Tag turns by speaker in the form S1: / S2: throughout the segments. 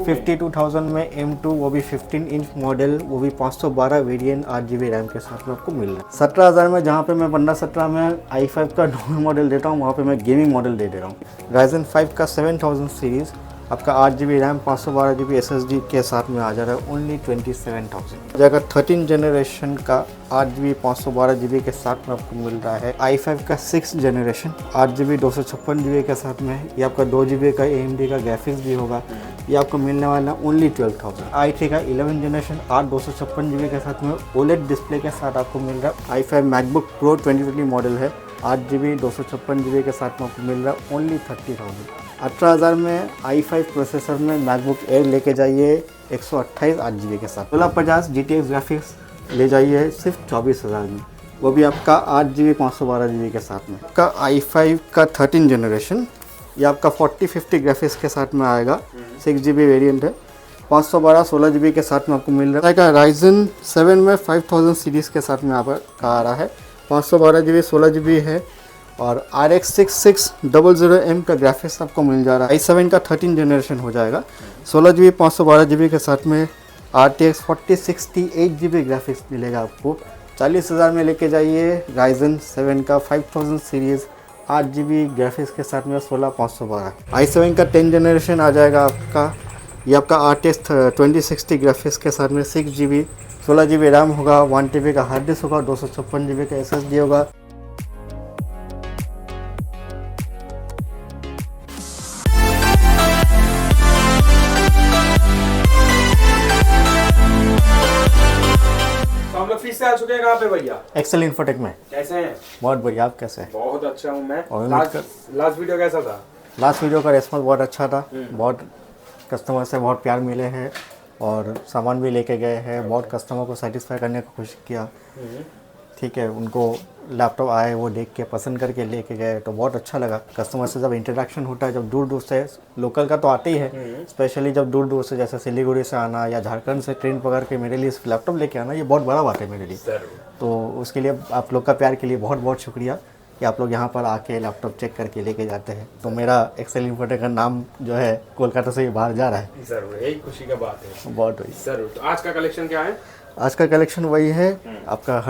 S1: 52,000 में M2, वो भी 15 इंच मॉडल, वो भी 512 वेरिएंट 8 GB रैम के साथ में आपको मिल रहा है। 17,000 में, जहाँ पे मैं 15-17 में i5 का नॉर्मल मॉडल देता हूँ, वहाँ पे मैं गेमिंग मॉडल दे रहा हूँ। Ryzen 5 का 7000 सीरीज़ आपका 8 GB रैम 512 GB SSD के साथ में आ जा रहा है ओनली 27,000। जाएगा 13 जनरेशन का 8 GB 512 GB के साथ में आपको मिल रहा है। i5 का 6 जनरेशन 8 GB 256 GB के साथ में, ये आपका 2 GB का AMD का ग्राफिक्स भी होगा, ये आपको मिलने वाला ओनली 12,000। i3 का 11 जनरेशन 8 256 GB के साथ में OLED डिस्प्ले के साथ आपको मिल रहा है। i5 MacBook Pro 2020 मॉडल है, 8 GB 256 GB के साथ में आपको मिल रहा है ओनली 30,000। 18,000 में i5 प्रोसेसर में मैकबुक एयर लेके जाइए 128 8 GB के साथ। 1650 GTX ग्राफिक्स ले जाइए सिर्फ 24,000 में, वो भी आपका 8 GB 512 GB के साथ में। आपका i5 का 13 जनरेशन, ये आपका 4050 ग्राफिक्स के साथ में आएगा, 6 GB वेरिएंट है, 512 16 GB के साथ में आपको मिल रहा है। Ryzen 7 में 5000 सीरीज़ के साथ में आपका आ रहा है, 512 GB 16 GB है, और RX 6600M का ग्राफिक्स आपको मिल जा रहा है। i7 का 13 जनरेशन हो जाएगा, 16 GB 512 GB के साथ में RTX 4060 8 GB ग्राफिक्स मिलेगा आपको। 40,000 में लेके जाइए Ryzen 7 का 5000 सीरीज़ 8 GB ग्राफिक्स के साथ में 16512। i7 का 10 जनरेशन आ जाएगा आपका, ये आपका RTX 2060 ग्राफिक्स के साथ में 6 GB 16 GB रैम होगा, 1 TB का हार्ड डिस्क होगा, 256 GB का SSD होगा।
S2: हम लोग फिर से आ चुके हैं कहाँ पे भैया?
S1: एक्सेल इन्फोटेक में।
S2: कैसे हैं?
S1: बहुत बढ़िया, आप कैसे हैं?
S2: बहुत अच्छा हूँ मैं।
S1: और
S2: लास्ट वीडियो कैसा था?
S1: लास्ट वीडियो का रिस्पॉन्स बहुत अच्छा था, बहुत कस्टमर से बहुत प्यार मिले हैं और सामान भी लेके गए हैं, बहुत कस्टमर को सेटिस्फाई करने की कोशिश किया। ठीक है, उनको लैपटॉप आए, वो देख के पसंद करके लेके गए तो बहुत अच्छा लगा। कस्टमर से जब इंटरेक्शन होता है, जब दूर दूर से, लोकल का तो आते ही है, स्पेशली जब दूर दूर से जैसे सिलीगुड़ी से आना या झारखंड से ट्रेन पकड़ के मेरे लिए लैपटॉप लेके आना, ये बहुत बड़ा बात है मेरे लिए। तो उसके लिए आप लोग का प्यार के लिए बहुत बहुत शुक्रिया कि आप लोग यहाँ पर आके लैपटॉप चेक करके लेके जाते हैं। तो मेरा एक्सेल इन्फोटेक का नाम जो है कोलकाता से बाहर जा रहा है।
S2: जरूर, यही खुशी का बात है।
S1: बहुत हुई।
S2: जरूर। तो आज का कलेक्शन क्या है?
S1: आज का कलेक्शन वही है, आपका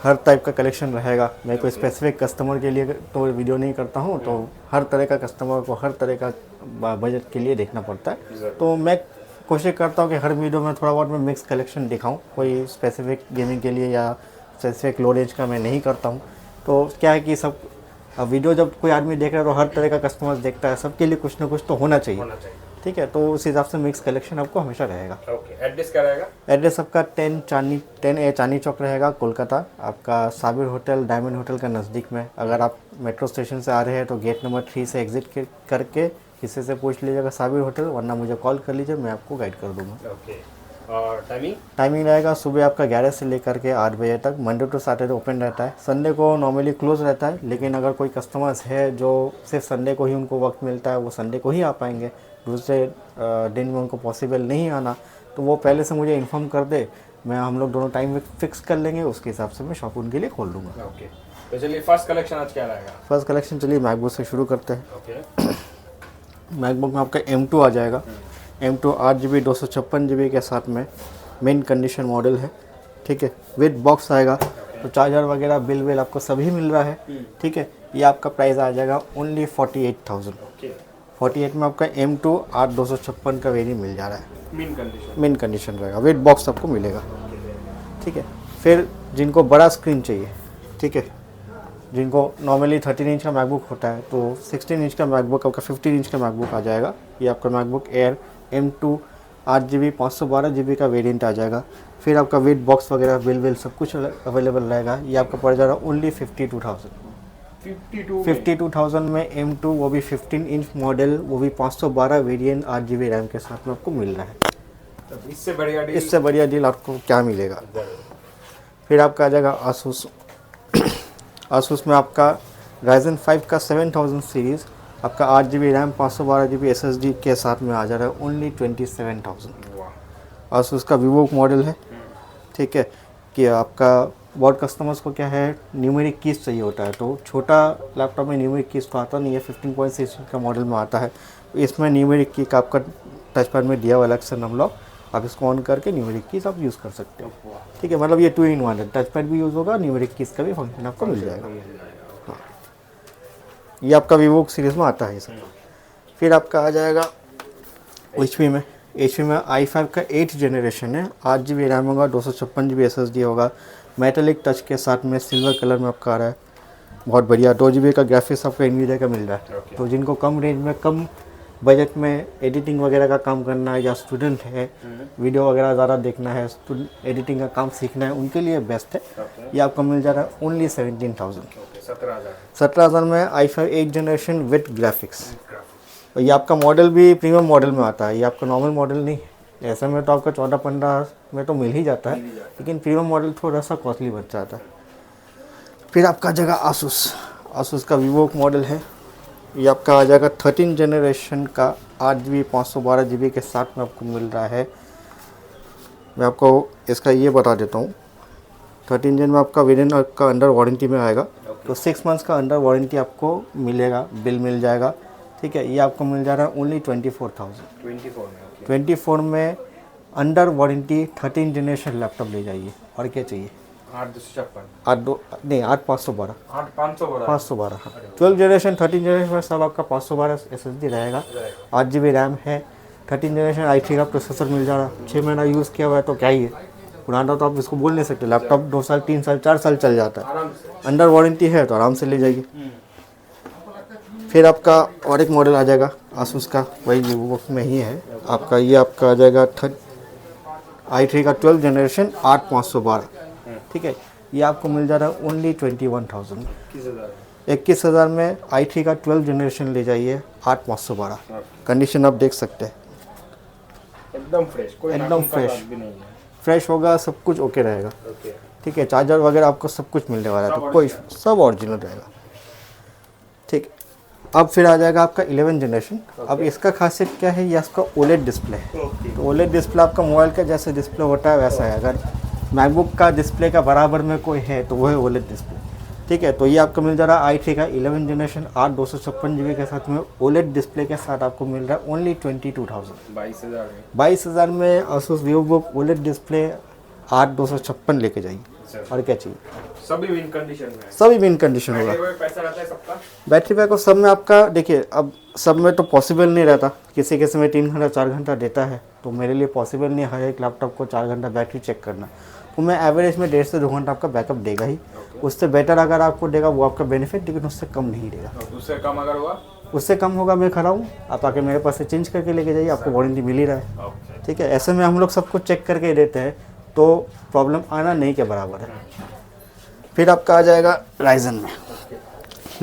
S1: हर टाइप का कलेक्शन रहेगा। मैं कोई स्पेसिफिक कस्टमर के लिए तो वीडियो नहीं करता हूँ, तो हर तरह का कस्टमर को हर तरह का बजट के लिए देखना पड़ता है। तो मैं कोशिश करता हूँ कि हर वीडियो में थोड़ा बहुत मैं मिक्स कलेक्शन दिखाऊँ, कोई स्पेसिफिक गेमिंग के लिए या स्पेसिफिक लो रेंज का मैं नहीं करता हूँ। तो क्या है कि सब वीडियो जब कोई आदमी देख रहा है तो हर तरह का कस्टमर देखता है, सबके लिए कुछ ना कुछ तो होना चाहिए। ठीक है, तो उस हिसाब से मिक्स कलेक्शन आपको हमेशा रहेगा।
S2: ओके, एड्रेस क्या रहेगा?
S1: एड्रेस आपका 10A चांदनी चौक रहेगा, कोलकाता। आपका साबिर होटल, डायमंड होटल का नज़दीक में। अगर आप मेट्रो स्टेशन से आ रहे हैं तो गेट नंबर 3 से एग्जिट करके किसी से पूछ लीजिएगा साबिर होटल, वरना मुझे कॉल कर लीजिए, मैं आपको गाइड कर दूँगा।
S2: ओके, और टाइमिंग
S1: रहेगा सुबह आपका 11 से लेकर के 8 बजे तक। मंडे टू सैटरडे ओपन रहता है, संडे को नॉर्मली क्लोज रहता है, लेकिन अगर कोई कस्टमर्स है जो सिर्फ संडे को ही उनको वक्त मिलता है, वो संडे को ही आ पाएंगे, दूसरे दिन में उनको पॉसिबल नहीं आना, तो वो पहले से मुझे इन्फॉर्म कर दे, हम लोग दोनों टाइम फिक्स कर लेंगे, उसके हिसाब से मैं शॉप उनके लिए खोल दूँगा।
S2: ओके, तो चलिए फर्स्ट कलेक्शन आज क्या रहेगा?
S1: फर्स्ट कलेक्शन चलिए मैकबुक से शुरू करते हैं।
S2: ओके,
S1: मैकबुक में आपका M2 आ जाएगा। M2 8 GB 256 GB के साथ में मेन कंडीशन मॉडल है। ठीक है, विद बॉक्स आएगा, तो चार्जर वगैरह बिल आपको सभी मिल रहा है। ठीक है, ये आपका प्राइस आ जाएगा ओनली 48,000। 48 में आपका M2 8 256 का वेरिएंट मिल जा रहा है। मेन कंडीशन रहेगा, विद बॉक्स आपको मिलेगा। ठीक है, फिर जिनको बड़ा स्क्रीन चाहिए, ठीक है, जिनको नॉर्मली 13 इंच का मैकबुक होता है, तो 16 इंच का मैकबुक, आपका 15 इंच का मैकबुक आ जाएगा। ये आपका MacBook air M2 8 GB 512 GB का वेरिएंट आ जाएगा। फिर आपका वेट बॉक्स वगैरह बिल सब कुछ अवेलेबल रहेगा। ये आपका पड़ जाएगा ओनली 52,000 में M2, वो भी 15 इंच मॉडल, वो भी 512 वेरिएंट 8 GB रैम के साथ में आपको मिल रहा है। इससे बढ़िया डील आपको क्या मिलेगा? फिर आपका आ जाएगा Asus में आपका Ryzen 5 का 7000 सीरीज़, आपका 8 GB रैम 512 GB SSD के साथ में आ जा रहा है ओनली 27,000। Asus का Vivo मॉडल है। ठीक है, कि आपका बहुत कस्टमर्स को क्या है, न्यूमेरिक कीज चाहिए होता है, तो छोटा लैपटॉप में न्यूमेरिक कीज तो आता नहीं है, 15.6 इंच का मॉडल में आता है। इसमें न्यूमेरिक की का आपका टच पैड में दिया हुआ अलग से नम लॉक, आप इसको ऑन करके न्यूमेरिक कीज आप यूज़ कर सकते हो। ठीक है, मतलब ये 2 in 1 है, टच पैड भी यूज़ होगा, न्यूमेरिक कीज का भी फंक्शन आपको मिल जाएगा। हाँ, ये आपका वीवो सीरीज़ में आता है सर। फिर आपका आ जाएगा HP में। HP में i5 का 8th जनरेशन है, 8 GB रैम होगा, 256 GB SSD होगा, मेटेलिक टच के साथ में सिल्वर कलर में आपका आ रहा है, बहुत बढ़िया। 2 GB का ग्राफिक्स आपको NVIDIA का मिल रहा है। तो जिनको कम रेंज में कम बजट में एडिटिंग वगैरह का काम करना है, या स्टूडेंट है, वीडियो वगैरह ज़्यादा देखना है, एडिटिंग का काम सीखना है, उनके लिए बेस्ट है। ये आपको मिल जा रहा है ओनली 17,000। 17,000 में i5 8th generation with graphics. और ये आपका मॉडल भी प्रीमियम मॉडल में आता है, ये आपका नॉर्मल मॉडल नहीं है। ऐसे में तो आपका 14-15 में तो मिल ही जाता है, लेकिन प्रीमियम मॉडल थोड़ा सा कॉस्टली बच जाता है। फिर आपका आ जाएगा आसूस का वीवो मॉडल है, ये आपका आ जाएगा 13 जनरेशन का 8 GB 512 GB के साथ में आपको मिल रहा है। मैं आपको इसका ये बता देता हूँ, 13 जन में आपका वेरिएंट का अंडर वारंटी में आएगा, तो 6 मंथ्स का अंडर वारंटी आपको मिलेगा, बिल मिल जाएगा। ठीक है, ये आपको मिल जा रहा है ओनली 24,000। 24 में अंडर वारंटी 13 जनरेशन लैपटॉप ले जाइए, और क्या चाहिए। 8,512 हाँ। 12 जनरेशन 13 जनरेशन में सब आपका 512 SSD रहेगा, 8 GB रैम है, 13 जनरेशन i3 का प्रोसेसर मिल जा रहा है। 6 महीना यूज़ किया हुआ है तो क्या ही है, पुराना तो आप इसको बोल नहीं सकते। लैपटॉप 2 साल 3 साल 4 साल चल जाता है, अंडर वारंटी है तो आराम से ले जाइए। फिर आपका और एक मॉडल आ जाएगा आसूस का, वही वीवो में ही है आपका, ये आपका आ जाएगा i3 का 12 जनरेशन 8,512। ठीक है, ये आपको मिल जा रहा है ओनली 21,000। 21,000 में i3 का 12 जनरेशन ले जाइए, 8,512। कंडीशन आप देख सकते हैं,
S2: एकदम फ्रेश
S1: फ्रेश होगा, सब कुछ ओके रहेगा। ठीक है, चार्जर वगैरह आपको सब कुछ मिलने वाला है, तो कोई सब ओरिजिनल रहेगा। ठीक, अब फिर आ जाएगा आपका 11 जनरेशन। अब इसका खासियत क्या है, ये इसका OLED डिस्प्ले है। तो OLED डिस्प्ले आपका मोबाइल का जैसे डिस्प्ले होता है वैसा है, अगर मैकबुक का डिस्प्ले का बराबर में कोई है तो वो है OLED डिस्प्ले। ठीक है, तो ये आपको मिल जा रहा है i3 का 11 जनरेशन 8,256 GB के साथ में OLED डिस्प्ले के साथ आपको मिल रहा है ओनली 22,000। 22,000 में आसूस वीवोबुक OLED डिस्प्ले 8,256 लेके जाइए, और क्या चाहिए।
S2: सभी विन कंडीशन में
S1: होगा।
S2: पैसा रहता है सबका,
S1: बैटरी बैकअप सब में आपका देखिए, अब सब में तो पॉसिबल नहीं रहता, किसी किसी में 3 घंटा 4 घंटा देता है, तो मेरे लिए पॉसिबल नहीं हर एक लैपटॉप को 4 घंटा बैटरी चेक करना। तो मैं एवरेज में 1.5 से 2 घंटा आपका बैकअप देगा ही। उससे बेटर अगर आपको देगा वो आपका बेनिफिट, लेकिन उससे कम नहीं देगा।
S2: उससे कम अगर हुआ,
S1: उससे कम होगा मैं खड़ा हूँ, आप आके मेरे पास से चेंज करके लेके जाइए, आपको वारंटी मिल ही रहा है। ठीक है, ऐसे में हम लोग सब कुछ चेक करके देते हैं, तो प्रॉब्लम आना नहीं के बराबर है। फिर आपका आ जाएगा राइजन में,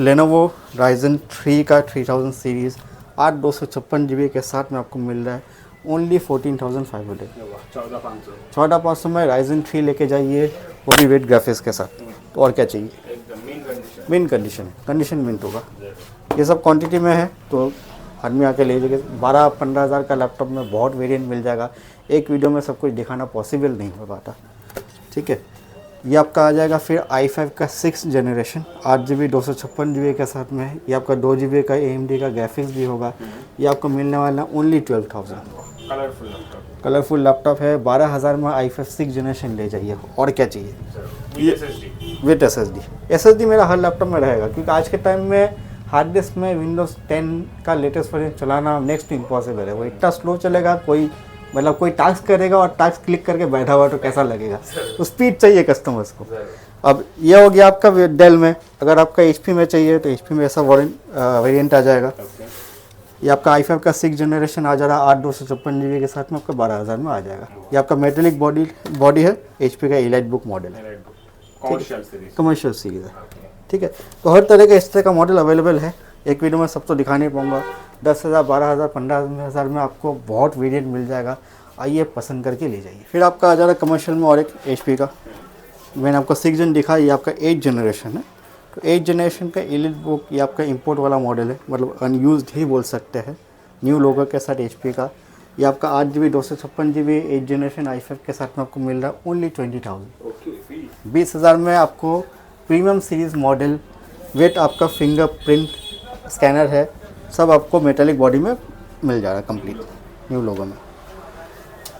S1: लेनोवो राइजन 3 का 3000 सीरीज़ 8,256 GB के साथ में आपको मिल रहा है ओनली 14,500। 14,500 में राइजन 3 लेके जाइए, वो भी वेट ग्राफिक्स के साथ, तो और क्या चाहिए। मेन कंडीशन मिनट होगा, ये सब क्वांटिटी में है तो आदमी आके ले जाएगा। 12-15 हज़ार का लैपटॉप में बहुत वेरिएंट मिल जाएगा, एक वीडियो में सब कुछ दिखाना पॉसिबल नहीं हो पाता। ठीक है, ये आपका आ जाएगा फिर i5 का 6th जनरेशन 8 GB 256 GB के साथ में है। ये आपका 2 GB का AMD का ग्राफिक्स भी होगा। ये आपको मिलने वाला ओनली 12,000। कलरफुल लैपटॉप है। 12,000 में i5 6th जनरेशन ले जाइए, और क्या चाहिए। विद SSD मेरा हर लैपटॉप में रहेगा, क्योंकि आज के टाइम में हार्ड डिस्क में विंडोज़ 10 का लेटेस्ट वर्जन चलाना नेक्स्ट इम्पॉसिबल है। वो इतना स्लो चलेगा, कोई मतलब कोई टास्क करेगा और टास्क क्लिक करके बैठा हुआ तो कैसा लगेगा। तो स्पीड चाहिए कस्टमर्स को। अब ये हो गया आपका डेल में। अगर आपका HP में चाहिए तो HP में ऐसा वेरिएंट आ जाएगा। ये आपका i5 का 6th जनरेशन आ जा रहा है 8,256 GB के साथ में, आपका 12,000 में आ जाएगा। ये आपका मेटेलिक बॉडी है, HP का एलाइट बुक मॉडल है, कमर्शियल सीरीज है। ठीक है, तो हर तरह के इस तरह का मॉडल अवेलेबल है। एक वीडियो में सब तो दिखा नहीं पाऊंगा। 10,000, 12,000, 15,000 में आपको बहुत वेरिएंट मिल जाएगा। आइए पसंद करके ले जाइए। फिर आपका आ जा रहा है कमर्शियल में और एक HP का, मैंने आपको 6 जन दिखा, ये आपका 8th जनरेशन है। तो 8th जनरेशन का एलिट बुक, ये आपका इंपोर्ट वाला मॉडल है, मतलब अनयूज्ड ही बोल सकते हैं, न्यू लोगो के साथ HP का। ये आपका 8 GB 256 GB 8th generation i5 के साथ में आपको मिल रहा है ओनली 20,000। 20,000 में आपको प्रीमियम सीरीज़ मॉडल विथ आपका फिंगरप्रिंट स्कैनर है, सब आपको मेटेलिक बॉडी में मिल जा रहा है कंप्लीट। न्यू लोगो में।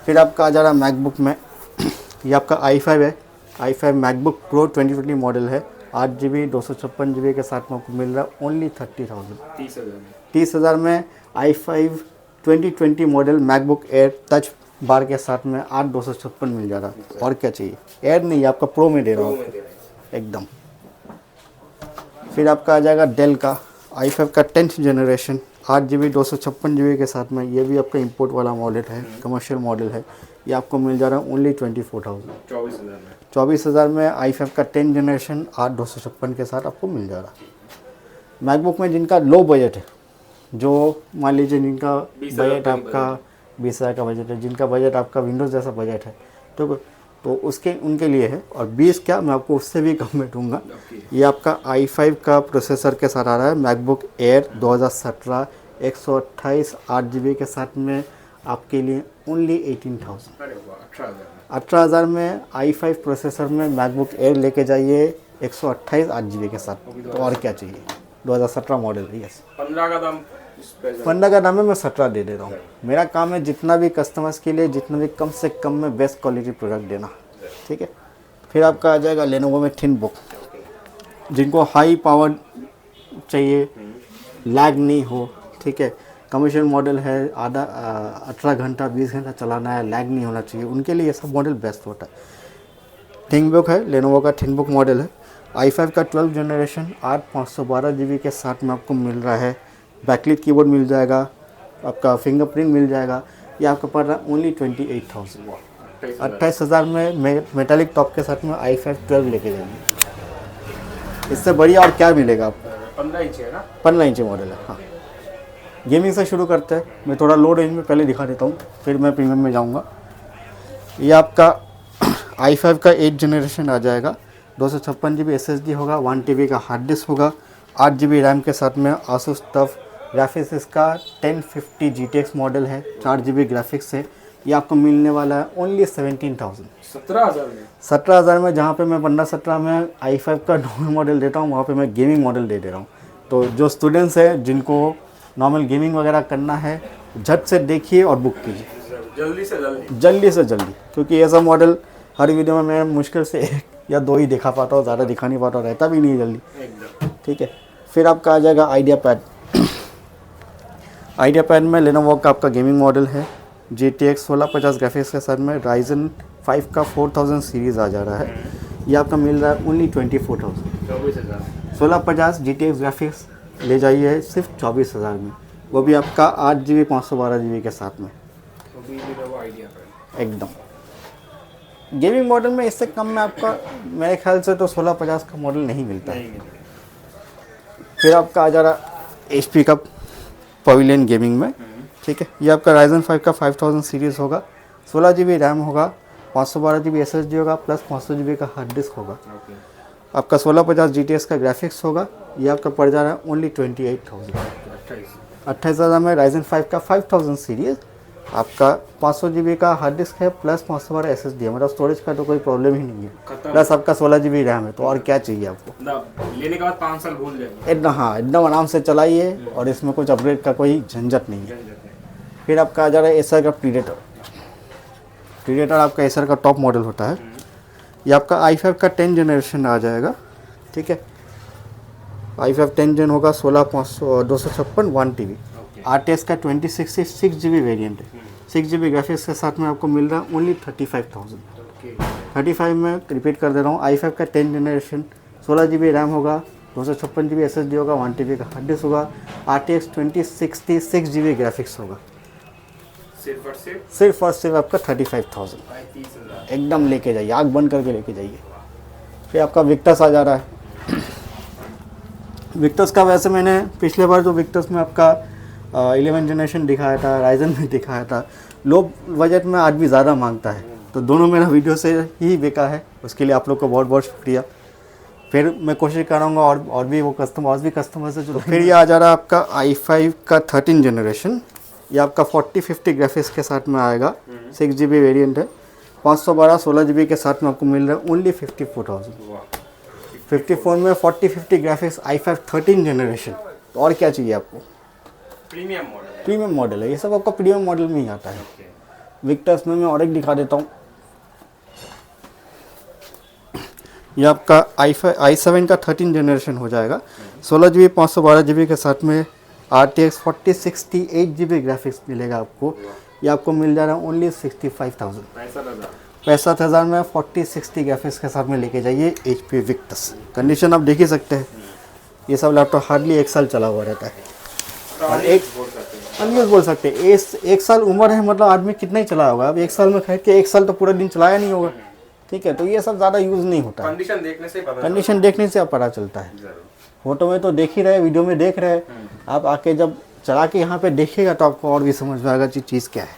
S1: फिर आपका आ जा रहा है मैकबुक में, ये आपका i5 है, i5 मैकबुक प्रो 2020 मॉडल है, 8GB 256GB के साथ में आपको मिल रहा है ओनली 30,000। 30,000 में i5 2020 model MacBook air touch bar के साथ में 8/256 मिल जा रहा है। और क्या चाहिए, एयर नहीं आपका प्रो में दे रहा हूँ एकदम। फिर आपका आ जाएगा डेल का i5 का 10th जनरेशन 8GB 256GB के साथ में, ये भी आपका इंपोर्ट वाला मॉडल है, कमर्शियल मॉडल है। ये आपको मिल जा रहा है ओनली 24,000। 24,000 में i5 का 10 जनरेशन 8/256 के साथ आपको मिल जा रहा है। मैकबुक में जिनका लो बजट है, जो मान लीजिए जिनका बजट आपका 20,000 का बजट है, जिनका बजट आपका विंडोज़ जैसा बजट है, तो उसके उनके लिए है। और 20 क्या, मैं आपको उससे भी कम में दूंगा। ये आपका i5 का प्रोसेसर के साथ आ रहा है, मैकबुक एयर 2017 128 8GB के साथ में आपके लिए ओनली 18,000। 18,000 में i5 प्रोसेसर में मैकबुक एयर लेके जाइए 128 8GB के साथ, तो और क्या चाहिए। 2017 मॉडल है। यस,
S2: 15 का दाम
S1: 15 का दाम है, मैं 17 दे रहा हूँ। मेरा काम है जितना भी कस्टमर्स के लिए जितना भी कम से कम में बेस्ट क्वालिटी प्रोडक्ट देना, ठीक है। फिर आपका आ जाएगा लेनोवो में थिन बुक, जिनको हाई पावर चाहिए, लैग नहीं हो, ठीक है, कमर्शियल मॉडल है, आधा 18 घंटा 20 घंटा चलाना है, लैग नहीं होना चाहिए, उनके लिए ये सब मॉडल बेस्ट होता है। थिन बुक है, लेनोवो का थिन बुक मॉडल है, i5 का 12 जनरेशन 8/512GB के साथ में आपको मिल रहा है। बैकलिट कीबोर्ड मिल जाएगा, आपका फिंगरप्रिंट मिल जाएगा। ये आपको पड़ रहा है ओनली 28,000। 28,000 में मेटालिक टॉप के साथ में i5 12 लेके जाएंगे। इससे बढ़िया और क्या मिलेगा आपको।
S2: 15 इंच है ना,
S1: 15 इंच मॉडल है। हाँ, गेमिंग से शुरू करते हैं। मैं थोड़ा लो रेंज में पहले दिखा देता हूँ, फिर मैं प्रीमियम में जाऊँगा। ये आपका i5 का 8 जनरेशन आ जाएगा, 256GB SSD होगा, 1TB का हार्ड डिस्क होगा, 8GB रैम के साथ में आसूस टफ ग्राफिक्स। इसका 1050 GTX मॉडल है, 4GB ग्राफिक्स है। ये आपको मिलने वाला है ओनली 17,000।
S2: 17,000 में
S1: 17,000 में, जहाँ पे मैं 15-17 में i5 का नॉर्मल मॉडल देता हूँ, वहाँ पे मैं गेमिंग मॉडल दे रहा हूँ। तो जो स्टूडेंट्स हैं जिनको नॉर्मल गेमिंग वगैरह करना है, झट से देखिए और बुक कीजिए,
S2: जल्दी से जल्दी,
S1: जल्दी से जल्दी, क्योंकि ऐसा मॉडल हर वीडियो में मैं मुश्किल से 1 या 2 ही दिखा पाता हूँ, ज़्यादा दिखा नहीं पाता हूँ, रहता भी नहीं जल्दी,
S2: एकदम।
S1: ठीक है। फिर आपका आ जाएगा आइडिया पैड। आइडिया पैड में लेनोवो का आपका गेमिंग मॉडल है, GTX 1650 ग्राफिक्स के साथ में Ryzen 5 का 4000 सीरीज़ आ जा रहा है। ये आपका मिल रहा है ओनली 24,000।
S2: 24,000
S1: 1650 GTX ग्राफिक्स ले जाइए सिर्फ 24,000 में, वो भी आपका 8GB 512GB के साथ में
S2: आइडिया पे
S1: एकदम। गेमिंग मॉडल में इससे कम में आपका मेरे ख्याल से तो 1650 का मॉडल नहीं मिलता है। फिर आपका आ जा रहा HP का पवेलियन गेमिंग में, ठीक है। ये आपका Ryzen 5 का 5000 सीरीज़ होगा, 16GB रैम होगा, 512GB SSD होगा, प्लस 500GB का हार्ड डिस्क होगा। आपका 1650 GTX का ग्राफिक्स होगा। ये आपका पड़ जा रहा है ओनली 28,000। 28,000 में Ryzen 5 का 5000 सीरीज़, आपका 500GB का हार्ड डिस्क है, प्लस 512 SSD है। मतलब स्टोरेज का तो कोई प्रॉब्लम ही नहीं है, प्लस आपका 16GB रैम है, तो और क्या चाहिए आपको।
S2: लेने के बाद 5 साल भूल जाएंगे
S1: एकदम, हाँ एकदम आराम से चलाइए, और इसमें कुछ अपग्रेड का कोई झंझट नहीं है। फिर आपका आ जा रहा है एसर का प्रीडेटर। प्रीडेटर आपका एसर का टॉप मॉडल होता है। ये आपका i5 का 10 जनरेशन आ जाएगा, ठीक है। i5 10 जन होगा, 16/256 1TB। RTS का 2060 6GB वेरिएंट है, 6GB ग्राफिक्स के साथ में आपको मिल रहा है ओनली 35,000। 35 में रिपीट कर दे रहा हूँ, i5 का 10 जनरेशन 16GB रैम होगा, 256GB SSD होगा, 1TB का हार्ड डिस्क होगा, RTX 2060 6GB ग्राफिक्स होगा। सिर्फ और सिर्फ आपका 35,000 एकदम लेके जाइए, आग बंद करके लेके जाइए। फिर आपका विक्टस आ जा रहा है। विक्टस का वैसे मैंने पिछले बार जो विक्टस में आपका 11 जनरेशन दिखाया था, राइजन में दिखाया था, लो बजट में आज भी ज़्यादा मांगता है, तो दोनों मेरा वीडियो से ही बिका है। उसके लिए आप लोग को बहुत बहुत शुक्रिया। फिर मैं कोशिश करूँगा और भी वो कस्टमर से जो। फिर ये आ जा रहा है आपका i5 का 13 जनरेशन। ये आपका 4050 ग्राफिक्स के साथ में आएगा, 6GB वेरिएंट है, 512 16GB के साथ में आपको मिल रहा है ओनली 54,000। 54 में 4050 ग्राफिक्स i5 13 जनरेशन, तो और क्या चाहिए आपको।
S2: प्रीमियम मॉडल
S1: प्रीमियम मॉडल है, ये सब आपका प्रीमियम मॉडल में ही आता है। विक्टर्स में मैं और एक दिखा देता हूँ। ये आपका i7 का 13 जनरेशन हो जाएगा, 16 GB 512 GB के साथ में RTX 4060 8 GB ग्राफिक्स मिलेगा आपको। ये आपको मिल जा रहा है ओनली 65,000, 65,000 में 4060 ग्राफिक्स के साथ में लेके जाइए HP विक्टस। कंडीशन आप देख ही सकते हैं, ये सब लैपटॉप हार्डली 1 साल चला हुआ रहता है। और अनयूज बोल सकते हैं, 1 साल उम्र है, मतलब आदमी कितना ही चला होगा। अब 1 साल में खरीद के 1 साल तो पूरा दिन चलाया नहीं होगा, ठीक है। तो ये सब ज़्यादा यूज़ नहीं होता है,
S2: कंडीशन देखने से
S1: आप पता चलता है। फोटो में तो देख ही रहे, वीडियो में देख रहे, आप आके जब चला के यहाँ पे देखिएगा तो आपको और भी समझ में आएगा चीज़ क्या है।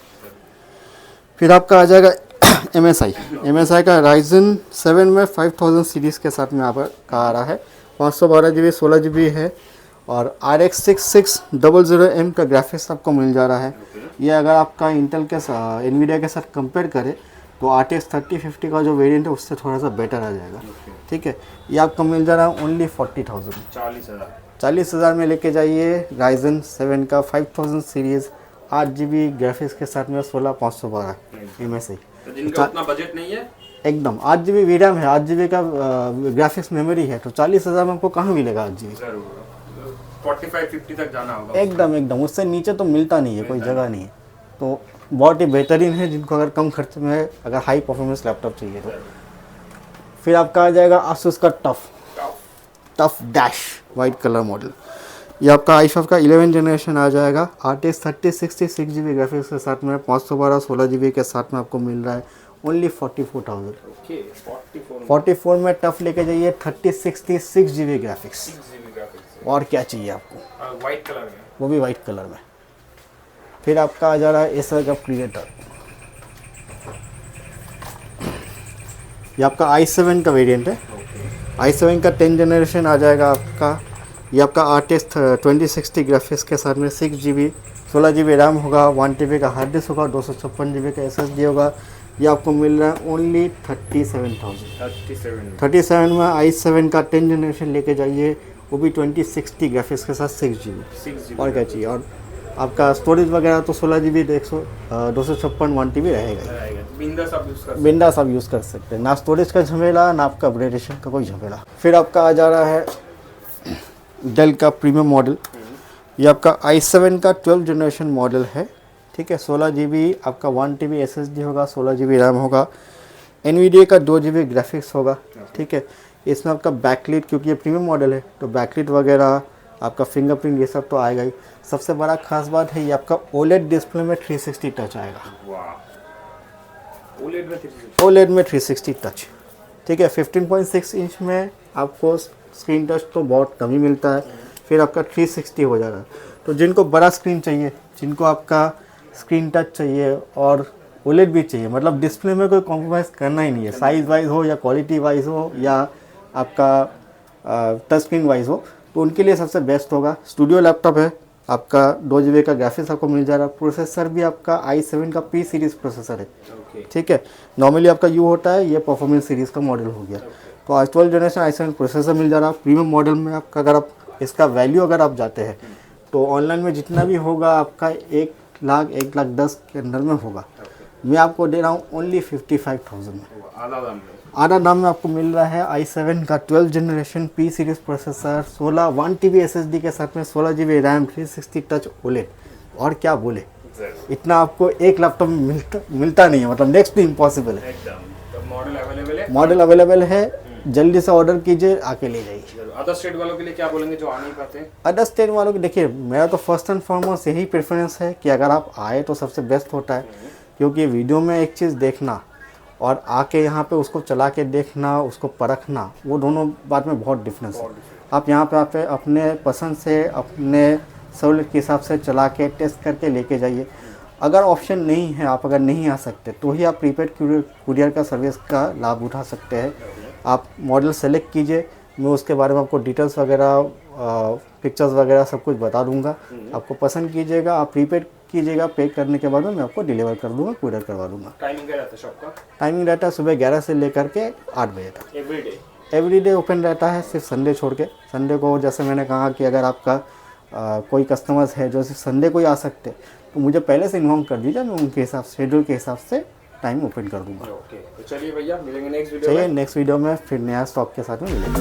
S1: फिर आपका आ जाएगा MSI का Ryzen 7 में 5000 सीरीज़ के साथ में यहाँ पर का आ रहा है, 512 GB 16 GB है और RX 6600M का ग्राफिक्स आपको मिल जा रहा है। ये अगर आपका इंटेल के NVIDIA के साथ कंपेयर करें तो RTX 3050 का जो वेरिएंट है उससे थोड़ा सा बेटर आ जाएगा, ठीक है। ये आपको मिल जा रहा है ओनली 40,000, 40,000 में लेके जाइए Ryzen 7 का 5000 सीरीज़ 8 GB ग्राफिक्स के साथ में 16512 MSI।
S2: तो जिनका उतना बजट नहीं है,
S1: एकदम 8 GB VRAM है, 8 GB का ग्राफिक्स मेमोरी है, तो 40,000 में आपको कहाँ मिलेगा 8 GB?
S2: 45-50 तक जाना होगा।
S1: एकदम उससे नीचे तो मिलता नहीं है, कोई जगह नहीं है। तो बहुत ही बेहतरीन है जिनको अगर कम खर्च में अगर हाई परफॉर्मेंस लैपटॉप चाहिए तो। फिर आपका आ जाएगा Asus का tough dash white colour model. ये आपका i5 का 11 जनरेशन आ जाएगा, RTX 3060 6 GB ग्राफिक्स के साथ में 512 16 GB के साथ में आपको मिल रहा है ओनली 44,000। 44 में टफ लेके जाइए 3060 6 GB ग्राफिक्स, और क्या चाहिए आपको,
S2: वाइट कलर में,
S1: वो भी वाइट कलर में। फिर आपका आ जा रहा है एसर का प्रीडेटर, ये आपका i7 का वेरिएंट है, i7 का 10 जनरेशन आ जाएगा आपका। ये आपका RTX 2060 ग्राफिक्स के साथ में 6 GB 16 GB रैम होगा, 1 TB का हार्ड डिस्क होगा, 256 GB का SSD होगा। ये आपको मिल रहा है ओनली 37,000। 37 में i7 का 10 जनरेशन लेके जाइए, वो भी 2060 ग्राफिक्स के साथ 6 GB, और क्या चाहिए। और आपका स्टोरेज वगैरह तो 16 GB 256 1 TB रहेगा, बिंदास आप यूज़ कर सकते हैं, ना स्टोरेज का झमेला ना आपका अपग्रेडेशन का कोई झमेला। फिर आपका आ जा रहा है डेल का प्रीमियम मॉडल, ये आपका i7 का 12 जनरेशन मॉडल है, ठीक है। 16 GB आपका 1 TB SSD होगा, 16 GB रैम होगा, NVIDIA का 2 GB ग्राफिक्स होगा, ठीक है। इसमें आपका बैकलिट, क्योंकि ये प्रीमियम मॉडल है तो बैकलिट वगैरह आपका फिंगरप्रिंट ये सब तो आएगा ही। सबसे बड़ा खास बात है ये आपका OLED डिस्प्ले में 360 टच आएगा, OLED में 360 टच, ठीक है। 15.6 इंच में आपको स्क्रीन टच तो बहुत कम ही मिलता है, फिर आपका 360 हो जाएगा। तो जिनको बड़ा स्क्रीन चाहिए, जिनको आपका स्क्रीन टच चाहिए और OLED भी चाहिए, मतलब डिस्प्ले में कोई कॉम्प्रोमाइज़ करना ही नहीं है, साइज़ वाइज हो या क्वालिटी वाइज हो या आपका टच स्क्रीन वाइज हो, तो उनके लिए सबसे बेस्ट होगा। स्टूडियो लैपटॉप है आपका, 2 GB का ग्राफिक्स आपको मिल जा रहा है। प्रोसेसर भी आपका i7 का P सीरीज़ प्रोसेसर है, ठीक है। नॉर्मली आपका यू होता है, ये परफॉर्मेंस सीरीज़ का मॉडल हो गया। तो आज 12 जनरेशन i7 प्रोसेसर मिल जा रहा है प्रीमियम मॉडल में आपका। अगर आप इसका वैल्यू अगर आप जाते हैं तो ऑनलाइन में जितना भी होगा आपका 1,10,000 के अंदर में होगा। मैं आपको दे रहा हूँ ओनली 55,000 में, आधा दाम में आपको मिल रहा है i7 का 12 generation P series processor, 1 TB SSD के साथ में 16 GB रैम, 360 टच OLED, और क्या बोले, इतना आपको एक लैपटॉप में मिलता नहीं है, मतलब नेक्स्ट टू इम्पॉसिबल है। मॉडल अवेलेबल है, जल्दी से ऑर्डर कीजिए, आके ले जाइए।
S2: अदर स्टेट वालों के लिए क्या बोलेंगे जो आ नहीं पाते हैं?
S1: अदर स्टेट वालों की देखिए, मेरा तो फर्स्ट एंड फॉरमोस्ट यही प्रेफरेंस है कि अगर आप आए तो सबसे बेस्ट होता है, क्योंकि वीडियो में एक चीज़ देखना और आके यहाँ पे उसको चला के देखना, उसको परखना, वो दोनों बात में बहुत डिफरेंस है। आप यहाँ पे अपने पसंद से, अपने सहूलियत के हिसाब से चला के टेस्ट करके लेके जाइए। अगर ऑप्शन नहीं है, आप अगर नहीं आ सकते तो ही आप प्रीपेड कुरियर का सर्विस का लाभ उठा सकते हैं। आप मॉडल सेलेक्ट कीजिए, मैं उसके बारे में आपको डिटेल्स वगैरह, पिक्चर्स वगैरह सब कुछ बता दूंगा। आपको पसंद कीजिएगा, आप प्रीपेड कीजिएगा, पे करने के बाद में मैं आपको डिलीवर कर दूंगा, कुरियर करवा दूंगा।
S2: टाइमिंग क्या रहता है शॉप का?
S1: टाइमिंग रहता है सुबह 11 से लेकर के 8 बजे तक। एवरीडे ओपन रहता है, सिर्फ संडे छोड़ के। संडे को जैसे मैंने कहा कि अगर आपका कोई कस्टमर्स है जो सिर्फ संडे को ही आ सकते हैं, तो मुझे पहले से इन्फॉर्म कर दीजिए, मैं उनके हिसाब शेड्यूल के हिसाब से टाइम ओपन कर दूंगा।
S2: ओके, तो चलिए भैया मिलेंगे नेक्स्ट वीडियो
S1: चलिए
S2: में।
S1: नेक्स्ट वीडियो में फिर नया स्टॉक के साथ में मिलेंगे।